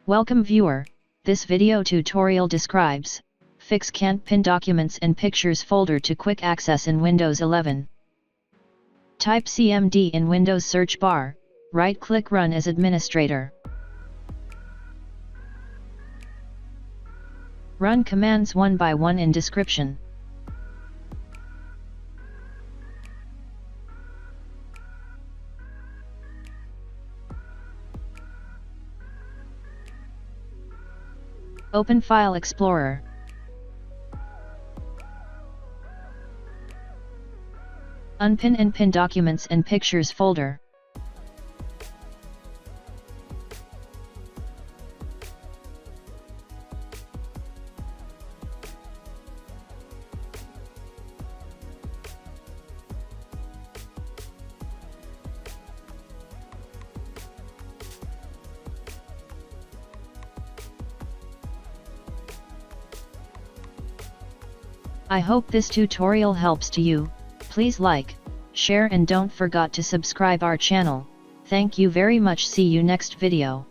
Welcome viewer, this video tutorial describes, fix can't pin documents and pictures folder to quick access in Windows 11. Type CMD in Windows search bar, right-click Run as administrator. Run commands one by one in description. Open File Explorer. Unpin and pin documents and pictures folder. I hope this tutorial helps to you. Please like, share and don't forget to subscribe our channel. Thank you very much. See you next video.